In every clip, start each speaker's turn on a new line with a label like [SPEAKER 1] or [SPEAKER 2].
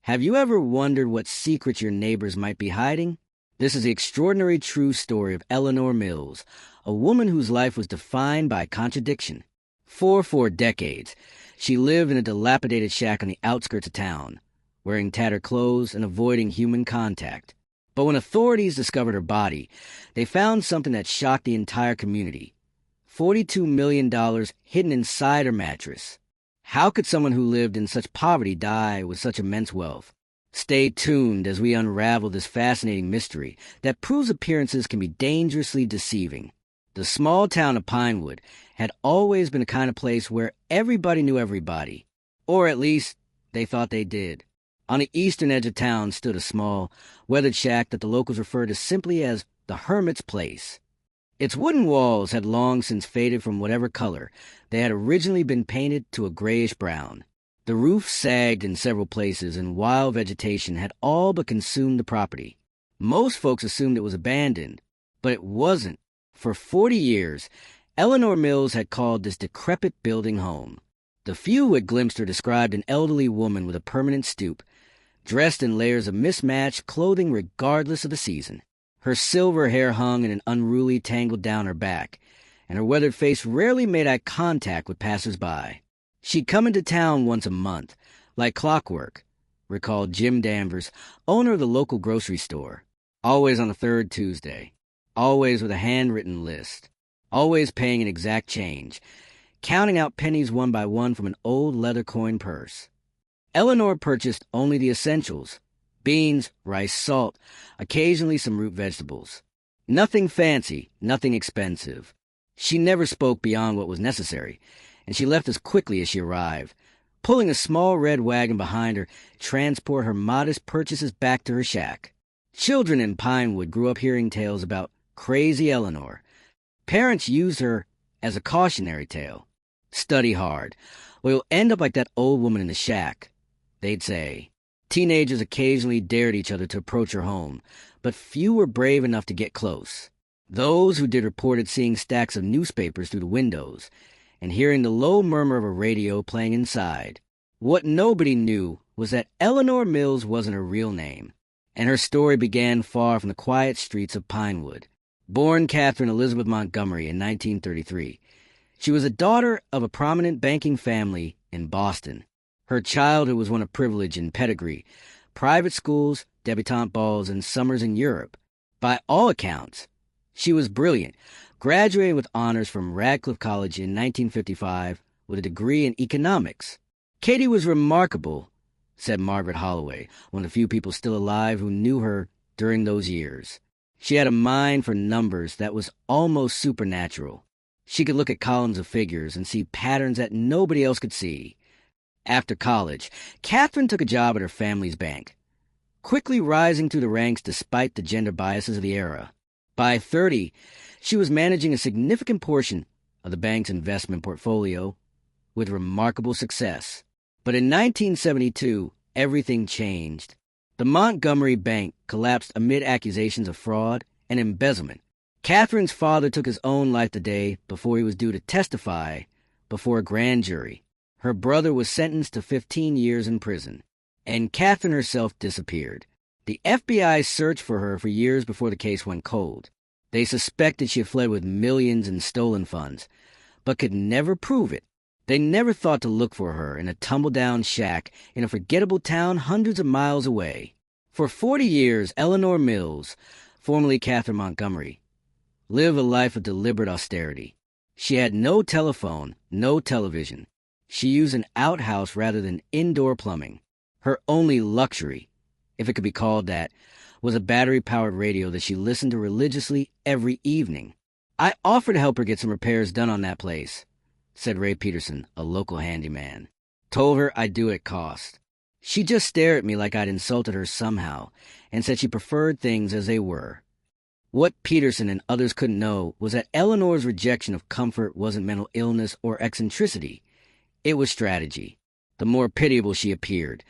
[SPEAKER 1] Have you ever wondered what secrets your neighbors might be hiding? This is the extraordinary true story of Eleanor Mills, a woman whose life was defined by contradiction. For 4 decades, she lived in a dilapidated shack on the outskirts of town, wearing tattered clothes and avoiding human contact. But when authorities discovered her body, they found something that shocked the entire community. $42 million hidden inside her mattress. How could someone who lived in such poverty die with such immense wealth? Stay tuned as we unravel this fascinating mystery that proves appearances can be dangerously deceiving. The small town of Pinewood had always been the kind of place where everybody knew everybody, or at least they thought they did. On the eastern edge of town stood a small, weathered shack that the locals referred to simply as the Hermit's Place. Its wooden walls had long since faded from whatever color they had originally been painted to a grayish-brown. The roof sagged in several places, and wild vegetation had all but consumed the property. Most folks assumed it was abandoned, but it wasn't. For 40 years, Eleanor Mills had called this decrepit building home. The few who had glimpsed her described an elderly woman with a permanent stoop, dressed in layers of mismatched clothing regardless of the season. Her silver hair hung in an unruly tangle down her back, and her weathered face rarely made eye contact with passers-by. She'd come into town once a month, like clockwork, recalled Jim Danvers, owner of the local grocery store. Always on the third Tuesday. Always with a handwritten list. Always paying an exact change, counting out pennies one by one from an old leather coin purse. Eleanor purchased only the essentials: beans, rice, salt, occasionally some root vegetables. Nothing fancy, nothing expensive. She never spoke beyond what was necessary, and she left as quickly as she arrived, pulling a small red wagon behind her to transport her modest purchases back to her shack. Children in Pinewood grew up hearing tales about crazy Eleanor. Parents used her as a cautionary tale. Study hard, or you'll end up like that old woman in the shack, they'd say. Teenagers occasionally dared each other to approach her home, but few were brave enough to get close. Those who did reported seeing stacks of newspapers through the windows and hearing the low murmur of a radio playing inside. What nobody knew was that Eleanor Mills wasn't her real name, and her story began far from the quiet streets of Pinewood. Born Catherine Elizabeth Montgomery in 1933, she was a daughter of a prominent banking family in Boston. Her childhood was one of privilege and pedigree, private schools, debutante balls, and summers in Europe. By all accounts, she was brilliant, graduating with honors from Radcliffe College in 1955 with a degree in economics. Katie was remarkable, said Margaret Holloway, one of the few people still alive who knew her during those years. She had a mind for numbers that was almost supernatural. She could look at columns of figures and see patterns that nobody else could see. After college, Catherine took a job at her family's bank, quickly rising through the ranks despite the gender biases of the era. By 30, she was managing a significant portion of the bank's investment portfolio with remarkable success. But in 1972, everything changed. The Montgomery Bank collapsed amid accusations of fraud and embezzlement. Catherine's father took his own life the day before he was due to testify before a grand jury. Her brother was sentenced to 15 years in prison, and Catherine herself disappeared. The FBI searched for her for years before the case went cold. They suspected she had fled with millions in stolen funds, but could never prove it. They never thought to look for her in a tumble-down shack in a forgettable town hundreds of miles away. For 40 years, Eleanor Mills, formerly Catherine Montgomery, lived a life of deliberate austerity. She had no telephone, no television. She used an outhouse rather than indoor plumbing. Her only luxury, if it could be called that, was a battery-powered radio that she listened to religiously every evening. I offered to help her get some repairs done on that place, said Ray Peterson, a local handyman. Told her I'd do it at cost. She just stared at me like I'd insulted her somehow and said she preferred things as they were. What Peterson and others couldn't know was that Eleanor's rejection of comfort wasn't mental illness or eccentricity. It was strategy. The more pitiable she appeared,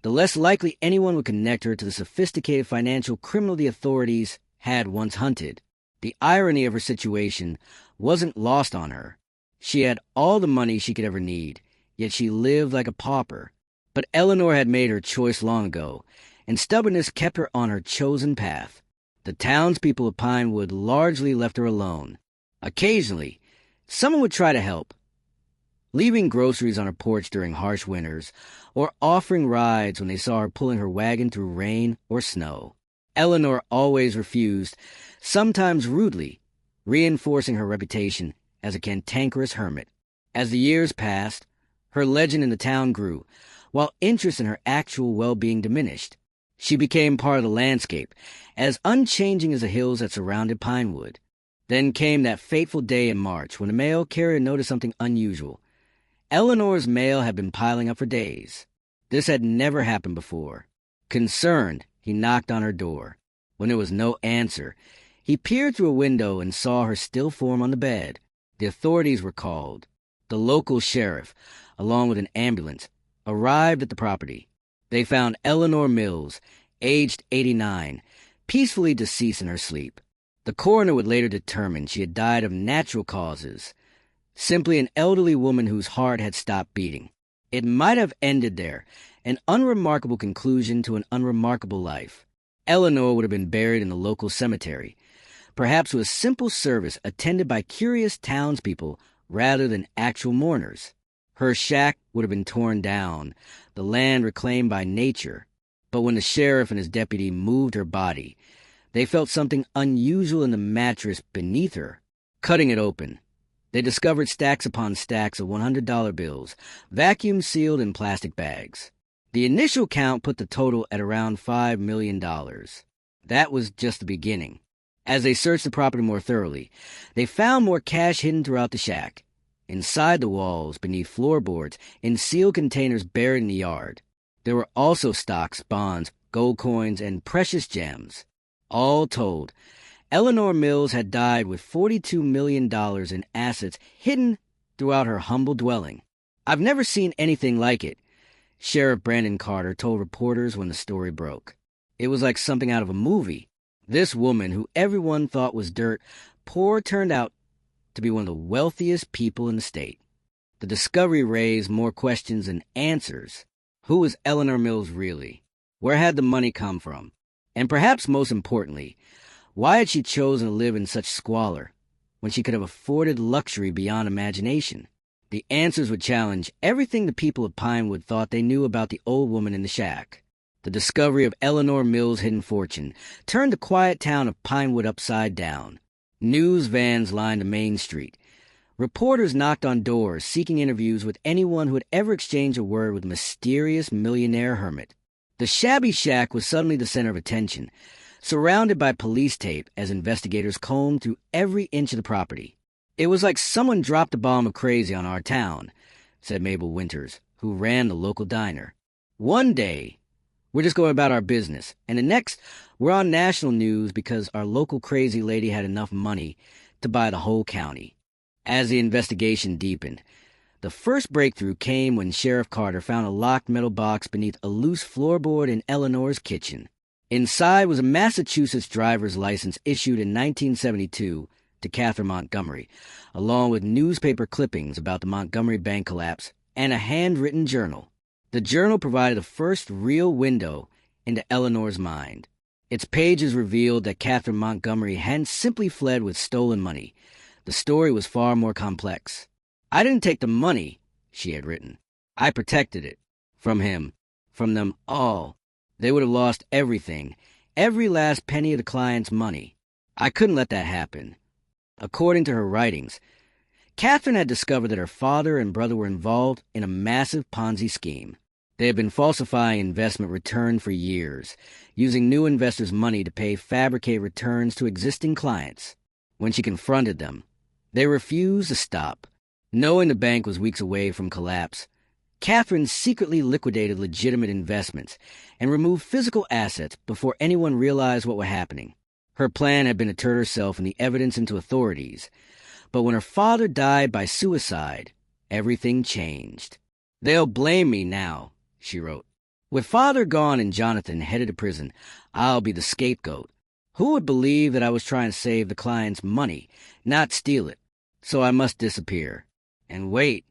[SPEAKER 1] the less likely anyone would connect her to the sophisticated financial criminal the authorities had once hunted. The irony of her situation wasn't lost on her. She had all the money she could ever need, yet she lived like a pauper. But Eleanor had made her choice long ago, and stubbornness kept her on her chosen path. The townspeople of Pinewood largely left her alone. Occasionally, someone would try to help, leaving groceries on her porch during harsh winters, or offering rides when they saw her pulling her wagon through rain or snow. Eleanor always refused, sometimes rudely, reinforcing her reputation as a cantankerous hermit. As the years passed, her legend in the town grew, while interest in her actual well-being diminished. She became part of the landscape, as unchanging as the hills that surrounded Pinewood. Then came that fateful day in March when the mail carrier noticed something unusual. Eleanor's mail had been piling up for days. This had never happened before. Concerned, he knocked on her door. When there was no answer, he peered through a window and saw her still form on the bed. The authorities were called. The local sheriff, along with an ambulance, arrived at the property. They found Eleanor Mills, aged 89, peacefully deceased in her sleep. The coroner would later determine she had died of natural causes, simply an elderly woman whose heart had stopped beating. It might have ended there, an unremarkable conclusion to an unremarkable life. Eleanor would have been buried in the local cemetery, perhaps with a simple service attended by curious townspeople rather than actual mourners. Her shack would have been torn down, the land reclaimed by nature. But when the sheriff and his deputy moved her body, they felt something unusual in the mattress beneath her. Cutting it open, they discovered stacks upon stacks of $100 bills, vacuum sealed in plastic bags. The initial count put the total at around $5 million. That was just the beginning. As they searched the property more thoroughly, they found more cash hidden throughout the shack, inside the walls, beneath floorboards, in sealed containers buried in the yard. There were also stocks, bonds, gold coins, and precious gems. All told, Eleanor Mills had died with $42 million in assets hidden throughout her humble dwelling. "I've never seen anything like it," Sheriff Brandon Carter told reporters when the story broke. It was like something out of a movie. This woman, who everyone thought was dirt poor, turned out to be one of the wealthiest people in the state. The discovery raised more questions than answers. Who was Eleanor Mills really? Where had the money come from? And perhaps most importantly, why had she chosen to live in such squalor when she could have afforded luxury beyond imagination? The answers would challenge everything the people of Pinewood thought they knew about the old woman in the shack. The discovery of Eleanor Mills' hidden fortune turned the quiet town of Pinewood upside down. News vans lined the main street. Reporters knocked on doors, seeking interviews with anyone who had ever exchanged a word with the mysterious millionaire hermit. The shabby shack was suddenly the center of attention, surrounded by police tape as investigators combed through every inch of the property. "It was like someone dropped a bomb of crazy on our town," said Mabel Winters, who ran the local diner. "One day, we're just going about our business, and the next, we're on national news because our local crazy lady had enough money to buy the whole county." As the investigation deepened, the first breakthrough came when Sheriff Carter found a locked metal box beneath a loose floorboard in Eleanor's kitchen. Inside was a Massachusetts driver's license issued in 1972 to Catherine Montgomery, along with newspaper clippings about the Montgomery Bank collapse and a handwritten journal. The journal provided the first real window into Eleanor's mind. Its pages revealed that Catherine Montgomery hadn't simply fled with stolen money. The story was far more complex. "I didn't take the money," she had written. "I protected it. From him. From them all. They would have lost everything, every last penny of the client's money. I couldn't let that happen." According to her writings, Catherine had discovered that her father and brother were involved in a massive Ponzi scheme. They had been falsifying investment returns for years, using new investors' money to pay fabricated returns to existing clients. When she confronted them, they refused to stop. Knowing the bank was weeks away from collapse, Catherine secretly liquidated legitimate investments and removed physical assets before anyone realized what was happening. Her plan had been to turn herself and the evidence into authorities. But when her father died by suicide, everything changed. "They'll blame me now," she wrote. "With father gone and Jonathan headed to prison, I'll be the scapegoat. Who would believe that I was trying to save the client's money, not steal it? So I must disappear. And wait,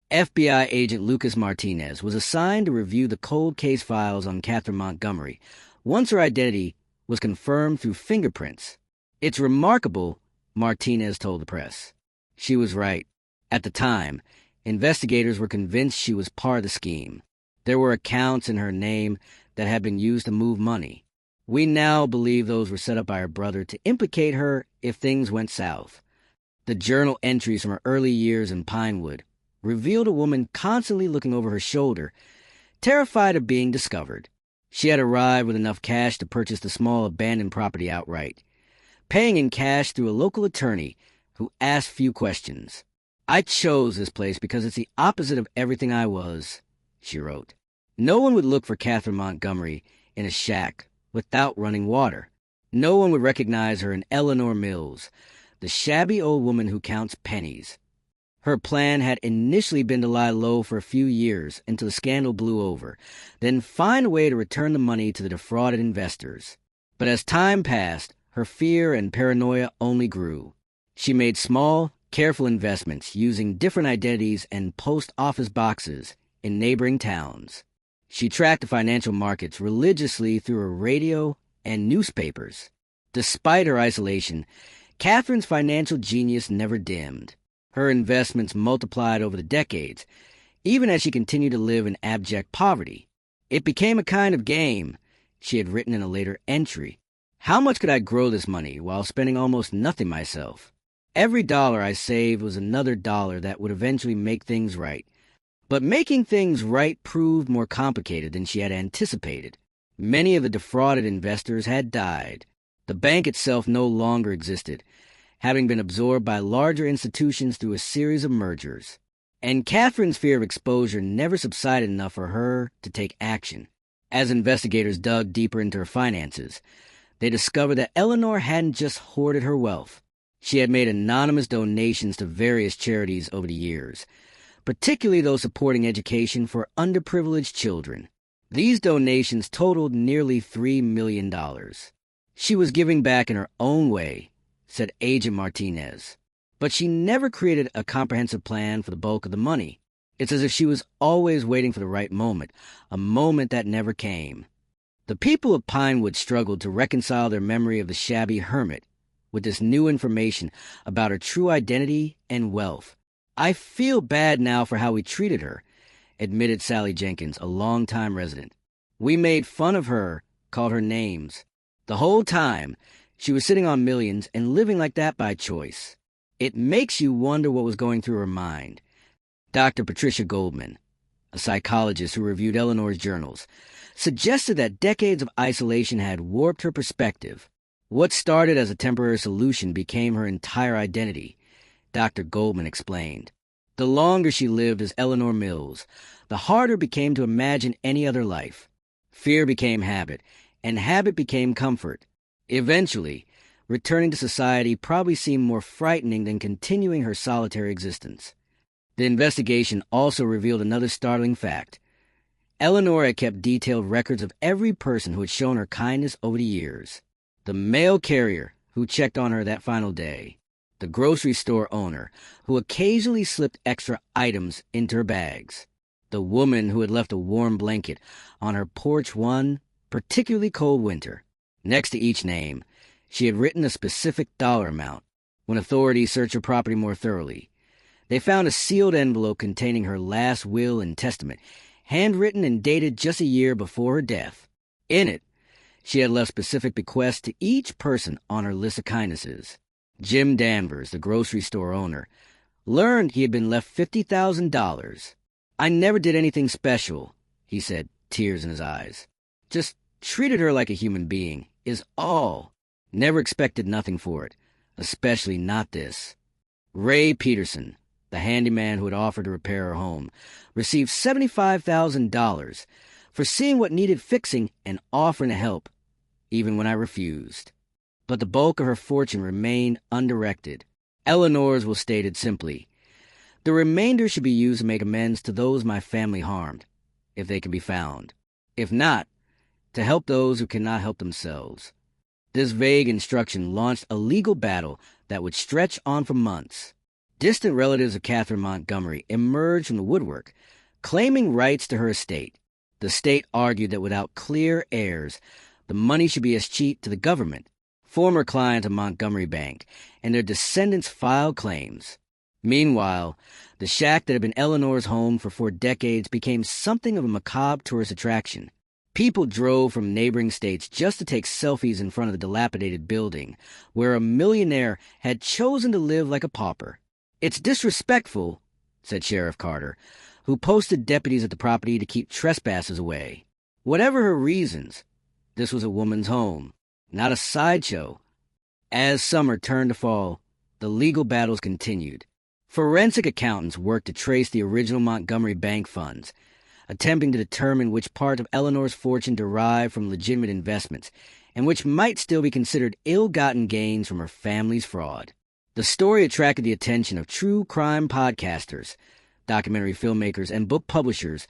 [SPEAKER 1] FBI agent Lucas Martinez was assigned to review the cold case files on Catherine Montgomery once her identity was confirmed through fingerprints. "It's remarkable," Martinez told the press. She was right. At the time, investigators were convinced she was part of the scheme. There were accounts in her name that had been used to move money. We now believe those were set up by her brother to implicate her if things went south. The journal entries from her early years in Pinewood revealed a woman constantly looking over her shoulder, terrified of being discovered. She had arrived with enough cash to purchase the small abandoned property outright, paying in cash through a local attorney who asked few questions. "I chose this place because it's the opposite of everything I was," she wrote. No one would look for Catherine Montgomery in a shack without running water. No one would recognize her in Eleanor Mills, the shabby old woman who counts pennies. Her plan had initially been to lie low for a few years until the scandal blew over, then find a way to return the money to the defrauded investors. But as time passed, her fear and paranoia only grew. She made small, careful investments using different identities and post office boxes in neighboring towns. She tracked the financial markets religiously through her radio and newspapers. Despite her isolation, Catherine's financial genius never dimmed. Her investments multiplied over the decades, even as she continued to live in abject poverty. "It became a kind of game," she had written in a later entry. "How much could I grow this money while spending almost nothing myself? Every dollar I saved was another dollar that would eventually make things right." But making things right proved more complicated than she had anticipated. Many of the defrauded investors had died. The bank itself no longer existed, having been absorbed by larger institutions through a series of mergers. And Catherine's fear of exposure never subsided enough for her to take action. As investigators dug deeper into her finances, they discovered that Eleanor hadn't just hoarded her wealth. She had made anonymous donations to various charities over the years, particularly those supporting education for underprivileged children. These donations totaled nearly $3 million. She was giving back in her own way, said Agent Martinez, but she never created a comprehensive plan for the bulk of the money. It's as if she was always waiting for the right moment, a moment that never came. The people of Pinewood struggled to reconcile their memory of the shabby hermit with this new information about her true identity and wealth. "I feel bad now for how we treated her," admitted Sally Jenkins, a longtime resident. "We made fun of her, called her names. The whole time, she was sitting on millions and living like that by choice. It makes you wonder what was going through her mind." Dr. Patricia Goldman, a psychologist who reviewed Eleanor's journals, suggested that decades of isolation had warped her perspective. What started as a temporary solution became her entire identity, Dr. Goldman explained. The longer she lived as Eleanor Mills, the harder it became to imagine any other life. Fear became habit, and habit became comfort. Eventually, returning to society probably seemed more frightening than continuing her solitary existence. The investigation also revealed another startling fact. Eleanor had kept detailed records of every person who had shown her kindness over the years. The mail carrier who checked on her that final day. The grocery store owner who occasionally slipped extra items into her bags. The woman who had left a warm blanket on her porch one particularly cold winter. Next to each name, she had written a specific dollar amount. When authorities searched her property more thoroughly, they found a sealed envelope containing her last will and testament, handwritten and dated just a year before her death. In it, she had left specific bequests to each person on her list of kindnesses. Jim Danvers, the grocery store owner, learned he had been left $50,000. "I never did anything special," he said, tears in his eyes. "Just treated her like a human being, is all. Never expected nothing for it, especially not this." Ray Peterson, the handyman who had offered to repair her home, received $75,000 for seeing what needed fixing and offering to help, even when I refused. But the bulk of her fortune remained undirected. Eleanor's was stated simply, "The remainder should be used to make amends to those my family harmed, if they can be found. If not, to help those who cannot help themselves." This vague instruction launched a legal battle that would stretch on for months. Distant relatives of Catherine Montgomery emerged from the woodwork, claiming rights to her estate. The state argued that without clear heirs, the money should be escheated to the government. Former clients of Montgomery Bank and their descendants filed claims. Meanwhile, the shack that had been Eleanor's home for 4 decades became something of a macabre tourist attraction. People drove from neighboring states just to take selfies in front of the dilapidated building, where a millionaire had chosen to live like a pauper. "It's disrespectful," said Sheriff Carter, who posted deputies at the property to keep trespassers away. Whatever her reasons, this was a woman's home, not a sideshow. As summer turned to fall, the legal battles continued. Forensic accountants worked to trace the original Montgomery Bank funds, attempting to determine which part of Eleanor's fortune derived from legitimate investments and which might still be considered ill-gotten gains from her family's fraud. The story attracted the attention of true crime podcasters, documentary filmmakers, and book publishers,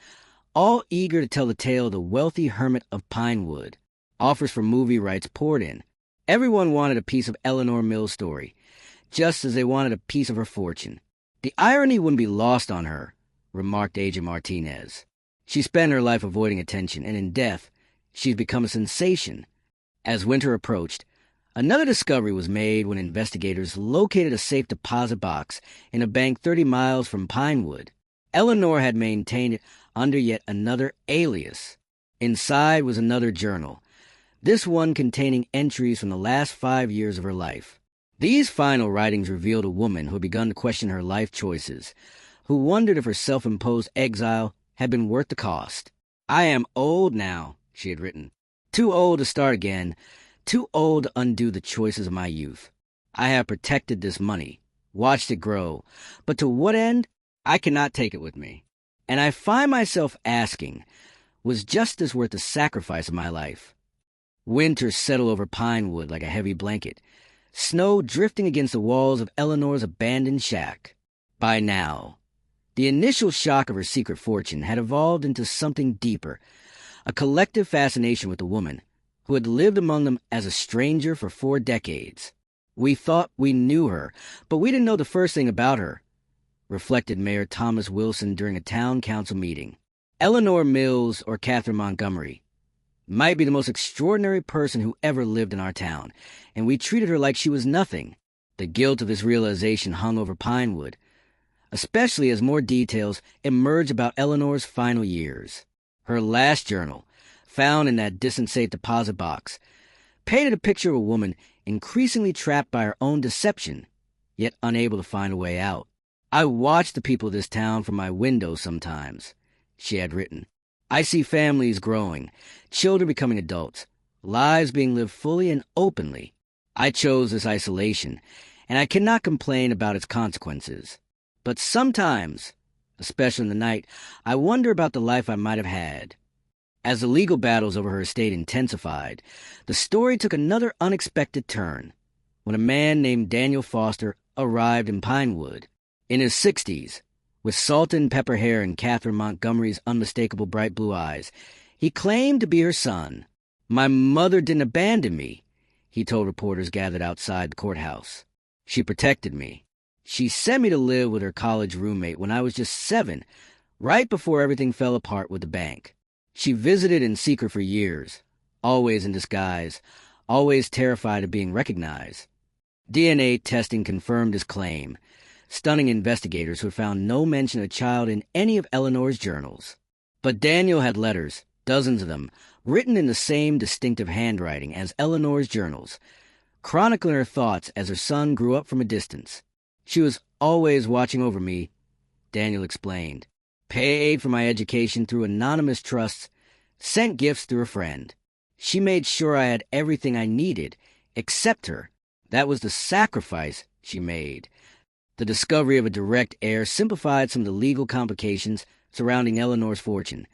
[SPEAKER 1] all eager to tell the tale of the wealthy hermit of Pinewood. Offers for movie rights poured in. Everyone wanted a piece of Eleanor Mills' story, just as they wanted a piece of her fortune. "The irony wouldn't be lost on her," remarked Agent Martinez. "She spent her life avoiding attention, and in death, she's become a sensation." As winter approached, another discovery was made when investigators located a safe deposit box in a bank 30 miles from Pinewood. Eleanor had maintained it under yet another alias. Inside was another journal, this one containing entries from the last 5 years of her life. These final writings revealed a woman who had begun to question her life choices, who wondered if her self-imposed exile had been worth the cost. "I am old now," she had written. "Too old to start again, too old to undo the choices of my youth. I have protected this money, watched it grow, but to what end? I cannot take it with me. And I find myself asking, was justice worth the sacrifice of my life?" Winter settled over Pinewood like a heavy blanket, snow drifting against the walls of Eleanor's abandoned shack. By now, the initial shock of her secret fortune had evolved into something deeper, a collective fascination with the woman who had lived among them as a stranger for 4 decades. "We thought we knew her, but we didn't know the first thing about her," reflected Mayor Thomas Wilson during a town council meeting. Eleanor Mills, or Catherine Montgomery, might be the most extraordinary person who ever lived in our town, and we treated her like she was nothing. The guilt of this realization hung over Pinewood, especially as more details emerged about Eleanor's final years. Her last journal, found in that distant safe deposit box, painted a picture of a woman increasingly trapped by her own deception, yet unable to find a way out. "I watch the people of this town from my window sometimes," she had written. "I see families growing, children becoming adults, lives being lived fully and openly. I chose this isolation, and I cannot complain about its consequences. But sometimes, especially in the night, I wonder about the life I might have had." As the legal battles over her estate intensified, the story took another unexpected turn when a man named Daniel Foster arrived in Pinewood. In his 60s, with salt and pepper hair and Catherine Montgomery's unmistakable bright blue eyes, he claimed to be her son. "My mother didn't abandon me," he told reporters gathered outside the courthouse. "She protected me. She sent me to live with her college roommate when I was just 7, right before everything fell apart with the bank. She visited in secret for years, always in disguise, always terrified of being recognized." DNA testing confirmed his claim, stunning investigators who found no mention of a child in any of Eleanor's journals. But Daniel had letters, dozens of them, written in the same distinctive handwriting as Eleanor's journals, chronicling her thoughts as her son grew up from a distance. "She was always watching over me," Daniel explained. "Paid for my education through anonymous trusts, sent gifts through a friend. She made sure I had everything I needed, except her. That was the sacrifice she made." The discovery of a direct heir simplified some of the legal complications surrounding Eleanor's fortune,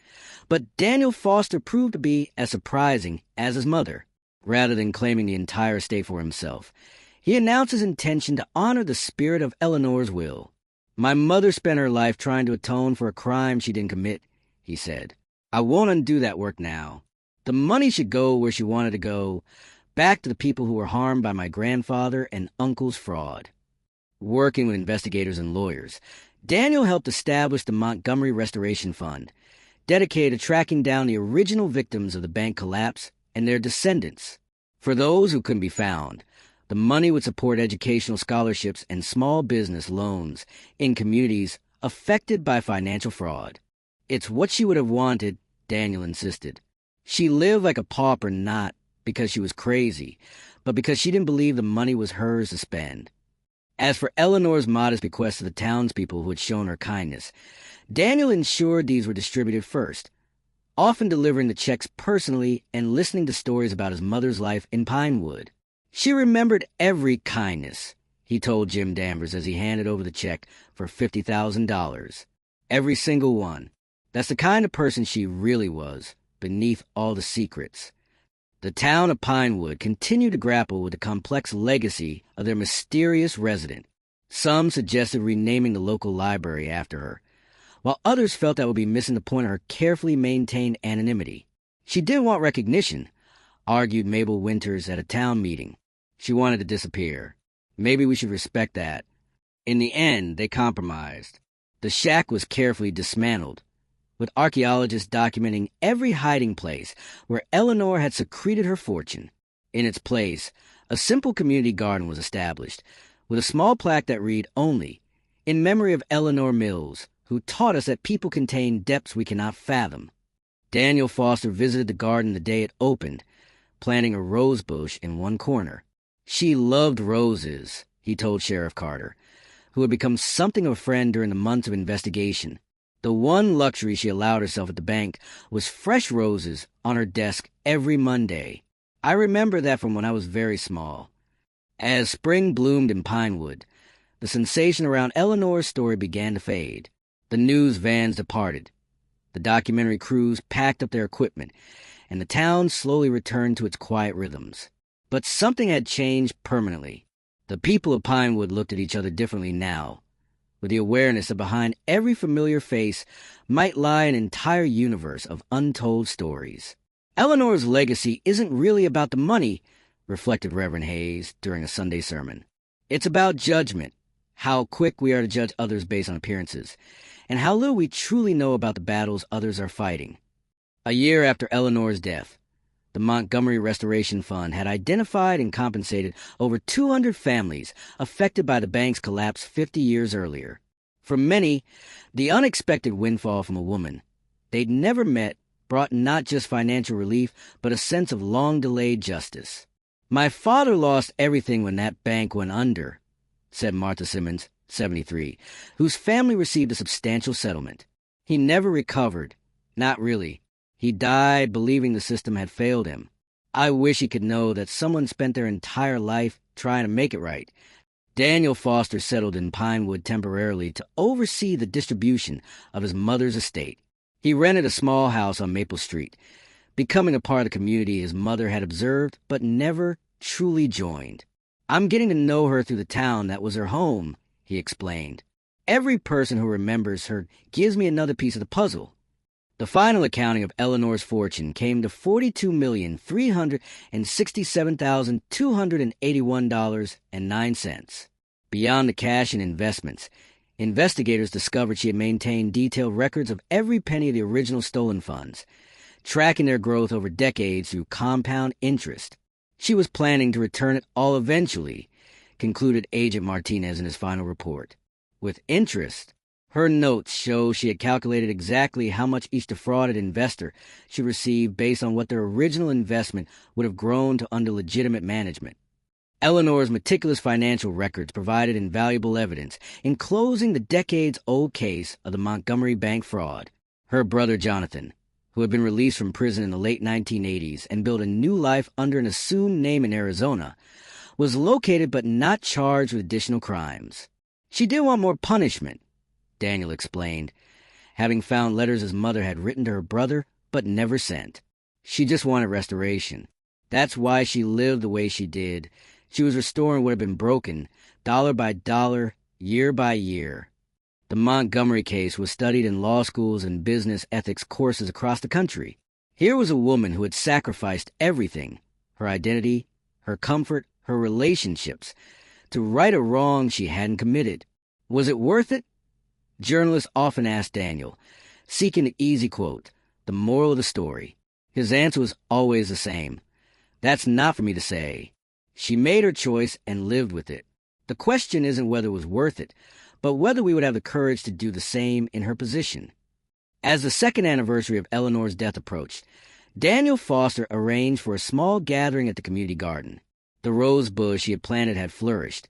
[SPEAKER 1] but Daniel Foster proved to be as surprising as his mother. Rather than claiming the entire estate for himself, he announced his intention to honor the spirit of Eleanor's will. "My mother spent her life trying to atone for a crime she didn't commit," he said. "I won't undo that work now. The money should go where she wanted to go, back to the people who were harmed by my grandfather and uncle's fraud." Working with investigators and lawyers, Daniel helped establish the Montgomery Restoration Fund, dedicated to tracking down the original victims of the bank collapse and their descendants. For those who couldn't be found, the money would support educational scholarships and small business loans in communities affected by financial fraud. It's what she would have wanted, Daniel insisted. She lived like a pauper not because she was crazy, but because she didn't believe the money was hers to spend. As for Eleanor's modest bequests to the townspeople who had shown her kindness, Daniel ensured these were distributed first, often delivering the checks personally and listening to stories about his mother's life in Pinewood. She remembered every kindness, he told Jim Danvers as he handed over the check for $50,000. Every single one. That's the kind of person she really was, beneath all the secrets. The town of Pinewood continued to grapple with the complex legacy of their mysterious resident. Some suggested renaming the local library after her, while others felt that would be missing the point of her carefully maintained anonymity. She didn't want recognition, argued Mabel Winters at a town meeting. She wanted to disappear. Maybe we should respect that. In the end, they compromised. The shack was carefully dismantled, with archaeologists documenting every hiding place where Eleanor had secreted her fortune. In its place, a simple community garden was established, with a small plaque that read only, "In memory of Eleanor Mills, who taught us that people contain depths we cannot fathom." Daniel Foster visited the garden the day it opened, planting a rose bush in one corner. She loved roses, he told Sheriff Carter, who had become something of a friend during the months of investigation. The one luxury she allowed herself at the bank was fresh roses on her desk every Monday. I remember that from when I was very small. As spring bloomed in Pinewood, the sensation around Eleanor's story began to fade. The news vans departed. The documentary crews packed up their equipment, and the town slowly returned to its quiet rhythms. But something had changed permanently. The people of Pinewood looked at each other differently now, with the awareness that behind every familiar face might lie an entire universe of untold stories. Eleanor's legacy isn't really about the money, reflected Reverend Hayes during a Sunday sermon. It's about judgment, how quick we are to judge others based on appearances, and how little we truly know about the battles others are fighting. A year after Eleanor's death, the Montgomery Restoration Fund had identified and compensated over 200 families affected by the bank's collapse 50 years earlier. For many, the unexpected windfall from a woman they'd never met brought not just financial relief, but a sense of long-delayed justice. "My father lost everything when that bank went under," said Martha Simmons, 73, whose family received a substantial settlement. "He never recovered. Not really. He died believing the system had failed him. I wish he could know that someone spent their entire life trying to make it right." Daniel Foster settled in Pinewood temporarily to oversee the distribution of his mother's estate. He rented a small house on Maple Street, becoming a part of the community his mother had observed but never truly joined. "I'm getting to know her through the town that was her home," he explained. "Every person who remembers her gives me another piece of the puzzle." The final accounting of Eleanor's fortune came to $42,367,281.09. Beyond the cash and investments, investigators discovered she had maintained detailed records of every penny of the original stolen funds, tracking their growth over decades through compound interest. She was planning to return it all eventually, concluded Agent Martinez in his final report. With interest, her notes show she had calculated exactly how much each defrauded investor should receive based on what their original investment would have grown to under legitimate management. Eleanor's meticulous financial records provided invaluable evidence in closing the decades-old case of the Montgomery Bank fraud. Her brother Jonathan, who had been released from prison in the late 1980s and built a new life under an assumed name in Arizona, was located but not charged with additional crimes. She did want more punishment, Daniel explained, having found letters his mother had written to her brother but never sent. She just wanted restoration. That's why she lived the way she did. She was restoring what had been broken, dollar by dollar, year by year. The Montgomery case was studied in law schools and business ethics courses across the country. Here was a woman who had sacrificed everything, her identity, her comfort, her relationships, to right a wrong she hadn't committed. Was it worth it? Journalists often asked Daniel, seeking the easy quote, the moral of the story. His answer was always the same. That's not for me to say. She made her choice and lived with it. The question isn't whether it was worth it, but whether we would have the courage to do the same in her position. As the second anniversary of Eleanor's death approached, Daniel Foster arranged for a small gathering at the community garden. The rose bush he had planted had flourished,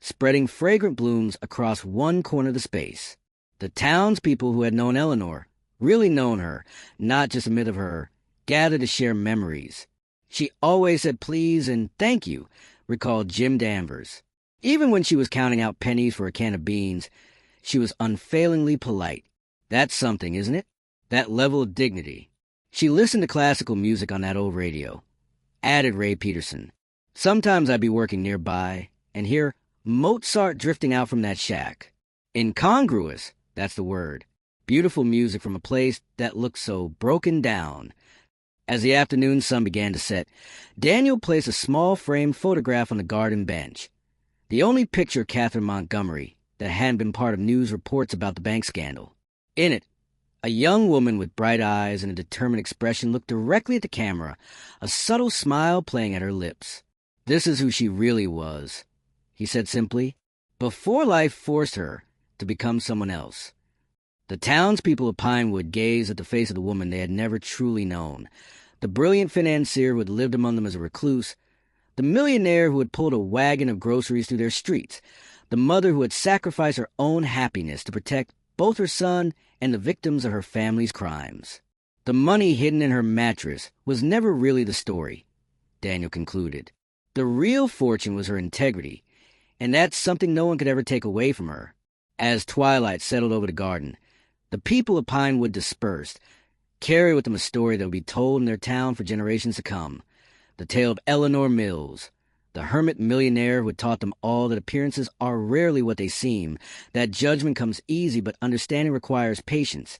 [SPEAKER 1] spreading fragrant blooms across one corner of the space. The townspeople who had known Eleanor, really known her, not just a myth of her, gathered to share memories. She always said please and thank you, recalled Jim Danvers. Even when she was counting out pennies for a can of beans, she was unfailingly polite. That's something, isn't it? That level of dignity. She listened to classical music on that old radio, added Ray Peterson. Sometimes I'd be working nearby and hear Mozart drifting out from that shack. Incongruous, that's the word. Beautiful music from a place that looked so broken down. As the afternoon sun began to set, Daniel placed a small framed photograph on the garden bench. The only picture of Catherine Montgomery that hadn't been part of news reports about the bank scandal. In it, a young woman with bright eyes and a determined expression looked directly at the camera, a subtle smile playing at her lips. This is who she really was, he said simply, before life forced her to become someone else. The townspeople of Pinewood gazed at the face of the woman they had never truly known. The brilliant financier who had lived among them as a recluse, the millionaire who had pulled a wagon of groceries through their streets, the mother who had sacrificed her own happiness to protect both her son and the victims of her family's crimes. The money hidden in her mattress was never really the story, Daniel concluded. The real fortune was her integrity, and that's something no one could ever take away from her. As twilight settled over the garden, the people of Pinewood dispersed, carried with them a story that would be told in their town for generations to come. The tale of Eleanor Mills, the hermit millionaire who had taught them all that appearances are rarely what they seem, that judgment comes easy but understanding requires patience,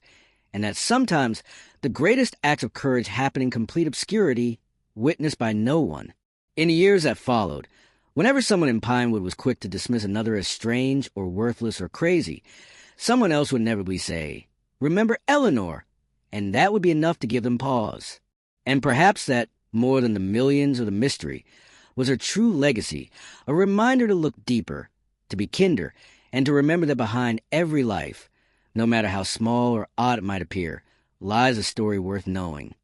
[SPEAKER 1] and that sometimes the greatest acts of courage happen in complete obscurity, witnessed by no one. In the years that followed, whenever someone in Pinewood was quick to dismiss another as strange or worthless or crazy, someone else would inevitably say, "Remember Eleanor," and that would be enough to give them pause. And perhaps that, more than the millions or the mystery, was her true legacy, a reminder to look deeper, to be kinder, and to remember that behind every life, no matter how small or odd it might appear, lies a story worth knowing.